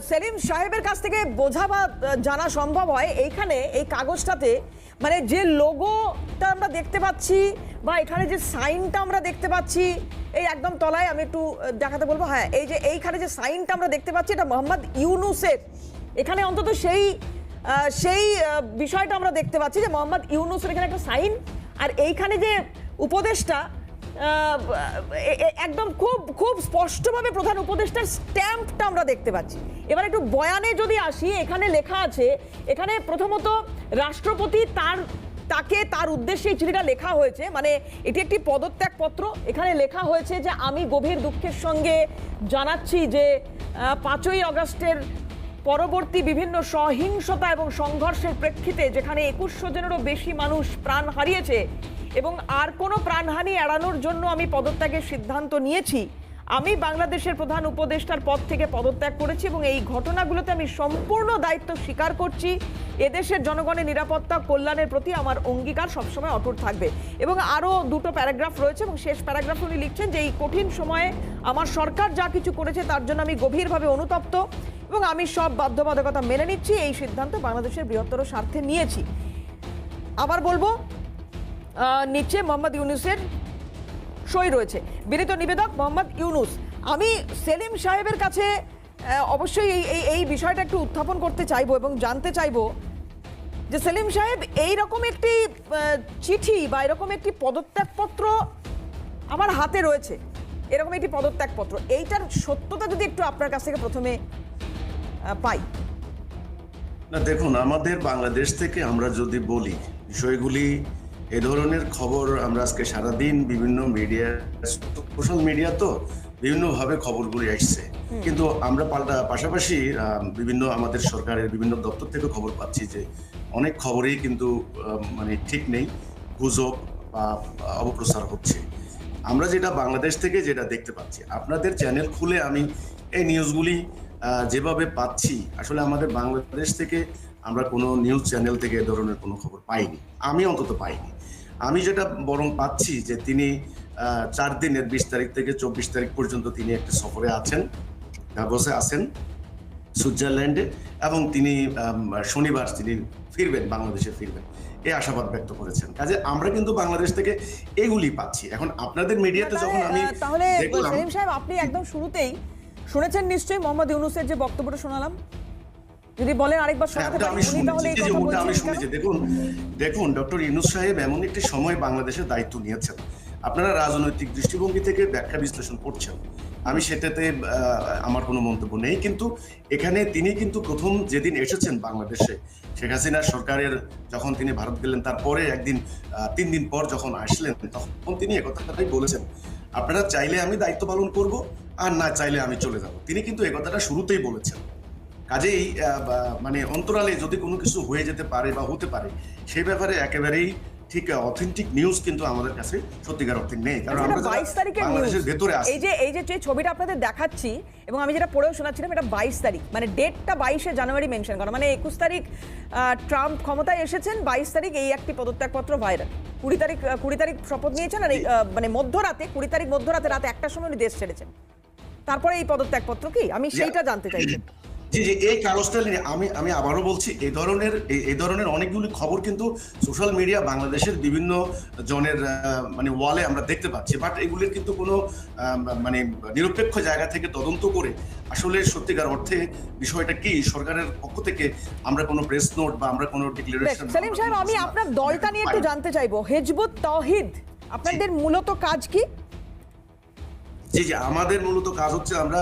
সেলিম সাহেবের কাছ থেকে বোঝা বা জানা সম্ভব হয় এইখানে এই কাগজটাতে মানে যে লোগোটা আমরা দেখতে পাচ্ছি বা এখানে যে সাইনটা আমরা দেখতে পাচ্ছি, এই একদম তলায় আমি একটু দেখাতে বলবো, হ্যাঁ এই যে এইখানে যে সাইনটা আমরা দেখতে পাচ্ছি এটা মোহাম্মদ ইউনুসের। এখানে অন্তত সেই বিষয়টা আমরা দেখতে পাচ্ছি যে মোহাম্মদ ইউনুসের এখানে একটা সাইন, আর এইখানে যে উপদেষ্টা একদম খুব খুব স্পষ্টভাবে প্রধান উপদেষ্টার স্ট্যাম্পটা আমরা দেখতে পাচ্ছি। এবার একটু বয়ানে যদি আসি, এখানে লেখা আছে, এখানে প্রথমত রাষ্ট্রপতি তার উদ্দেশ্যে এই চিঠিটা লেখা হয়েছে, মানে এটি একটি পদত্যাগপত্র। এখানে লেখা হয়েছে যে আমি গভীর দুঃখের সঙ্গে জানাচ্ছি যে 5ই আগস্টের পরবর্তী বিভিন্ন সহিংসতা এবং সংঘর্ষের প্রেক্ষিতে যেখানে 2100 জনেরও বেশি মানুষ প্রাণ হারিয়েছে এবং আর কোনো প্রাণহানি এড়ানোর জন্য আমি পদত্যাগের সিদ্ধান্ত নিয়েছি। আমি বাংলাদেশের প্রধান উপদেষ্টার পদ থেকে পদত্যাগ করেছি এবং এই ঘটনাগুলোতে আমি সম্পূর্ণ দায়িত্ব স্বীকার করছি। এদেশের জনগণের নিরাপত্তা কল্যাণের প্রতি আমার অঙ্গীকার সবসময় অটুট থাকবে। এবং আরও দুটো প্যারাগ্রাফ রয়েছে এবং শেষ প্যারাগ্রাফ উনি লিখছেন যে এই কঠিন সময়ে আমার সরকার যা কিছু করেছে তার জন্য আমি গভীরভাবে অনুতপ্ত এবং আমি সব বাধ্যবাধকতা মেনে নিচ্ছি। এই সিদ্ধান্ত বাংলাদেশের বৃহত্তর স্বার্থে নিয়েছি। আবার বলবো, নিচে মোহাম্মদ ইউনুসের সই রয়েছে, বিনীত নিবেদক মোহাম্মদ ইউনুস। আমি সেলিম সাহেবের কাছে অবশ্যই এই বিষয়টা একটু উত্থাপন করতে চাইবো এবং জানতে চাইবো যে সেলিম সাহেব এই রকম একটি চিঠি বা এরকম একটি পদত্যাগপত্র আমার হাতে রয়েছে, এরকম একটি পদত্যাগপত্র, এইটার সত্যতা যদি একটু আপনার কাছ থেকে প্রথমে পাই। না দেখুন, আমাদের বাংলাদেশ থেকে আমরা যদি বলি বিষয়গুলি, এ ধরনের খবর আমরা আজকে সারাদিন বিভিন্ন মিডিয়া, সোশ্যাল মিডিয়া তো বিভিন্নভাবে খবরগুলি আসছে, কিন্তু আমরা পাশাপাশি বিভিন্ন আমাদের সরকারের বিভিন্ন দপ্তর থেকে খবর পাচ্ছি যে অনেক খবরই কিন্তু মানে ঠিক নেই, গুজব বা অপপ্রচার হচ্ছে। আমরা যেটা বাংলাদেশ থেকে যেটা দেখতে পাচ্ছি, আপনাদের চ্যানেল খুলে আমি এই নিউজগুলি যেভাবে পাচ্ছি, আসলে আমাদের বাংলাদেশ থেকে আমরা কোনো নিউজ চ্যানেল থেকে এ ধরনের কোনো খবর পাইনি, আমি অন্তত পাইনি। আমি যেটা বরং পাচ্ছি যে তিনি 4 দিনের 20 তারিখ থেকে 24 তারিখ পর্যন্ত তিনি একটা সফরে আছেন, দাভোসে আছেন সুইজারল্যান্ডে, এবং তিনি শনিবার তিনি ফিরবেন, বাংলাদেশে ফিরবেন, এই আশাবাদ ব্যক্ত করেছেন। কাজে আমরা কিন্তু বাংলাদেশ থেকে এগুলি পাচ্ছি। এখন আপনাদের মিডিয়াতে যখন আমি তাহলে সেলিম সাহেব আপনি একদম শুরুতেই শুনেছেন নিশ্চয়ই মোহাম্মদ ইউনুসের যে বক্তব্যটা শোনালাম, যদি বলেন আরেকবার শোনাতে পারেন। উনি তাহলে এই কথা বলছেন। আমি শুনেছি। দেখুন ডক্টর ইউনুস সাহেব এমন একটি সময় বাংলাদেশের দায়িত্ব নিয়েছেন, আপনারা রাজনৈতিক দৃষ্টিভঙ্গি থেকে ব্যাখ্যা বিশ্লেষণ করছেন, আমি সেটাতে আমার কোনো মন্তব্য নেই, কিন্তু এখানে তিনি কিন্তু প্রথম যেদিন এসেছেন বাংলাদেশে, শেখ হাসিনার সরকারের যখন তিনি ভারত গেলেন, তারপরে 3 দিন পর যখন আসলেন, তখন তিনি একথাটাই বলেছেন, আপনারা চাইলে আমি দায়িত্ব পালন করব, আর না চাইলে আমি চলে যাব। তিনি কিন্তু একথাটা শুরুতেই বলেছেন। কাজেই মানে অন্তরালে যদি কোনো কিছু হয়ে যেতে পারে বা হতে পারে, সেই ব্যাপারে একেবারেই ঠিক অথেন্টিক নিউজ কিন্তু আমাদের কাছে সত্যিকার অর্থে নেই, কারণ আমরা 22 তারিখের বাংলাদেশের ভেতরে আছি। এই যে ছবিটা আপনাদের দেখাচ্ছি এবং আমি যেটা পড়েও শোনাচ্ছিলাম, এটা 22 তারিখ, মানে ডেটটা 22শে জানুয়ারি মেনশন করা, মানে 21 তারিখ ট্রাম্প ক্ষমতায় এসেছেন, 22 তারিখ এই একটি পদত্যাগপত্র ভাইরাল। 20 তারিখ শপথ নিয়েছেন, আর মানে মধ্যরাতে 20 তারিখ মধ্যরাতে রাত 1টার সময় উনি দেশ ছেড়েছেন। তারপরে এই পদত্যাগপত্র কি, আমি সেইটা জানতে চাইছি। জি, এই কাগজটা নিয়ে আমি আবারও বলছি, এই ধরনের অনেকগুলি খবর কিন্তু সোশ্যাল মিডিয়া বাংলাদেশের বিভিন্ন জনের মানে ওয়ালে আমরা দেখতে পাচ্ছি, বাট এগুলির কিন্তু কোনো মানে নিরপেক্ষ জায়গা থেকে তদন্ত করে আসলে সত্যিকার অর্থে বিষয়টা কি, সরকারের পক্ষ থেকে আমরা কোনো প্রেস নোট বা আমরা কোনো ডিক্লারেশন। সেলিম সাহেব, আমি আপনার দলটা নিয়ে একটু জানতে চাইবো, হিজবুত তাওহীদ, আপনাদের মূলত কাজ কি? জি, আমাদের মূলত কাজ হচ্ছে আমরা